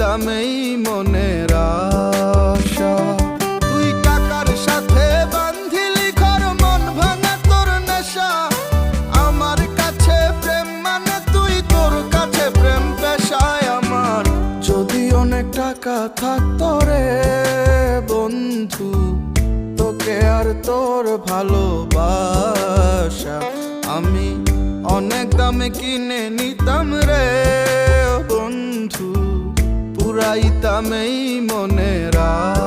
পুরাইতাম এই মনের আশা। তুই টাকার সাথে বান্ধিলি ঘর, মন ভাঙা তোর নেশা। আমার কাছে প্রেম মানে তুই, তোর কাছে প্রেম পেশায় আমার। যদি অনেক টাকা থাকতো রে বন্ধু, তোকে আর তোর ভালোবাসা আমি অনেক দামে কিনে নিতাম রে বন্ধু, পুরাইতাম এই মনের আশা।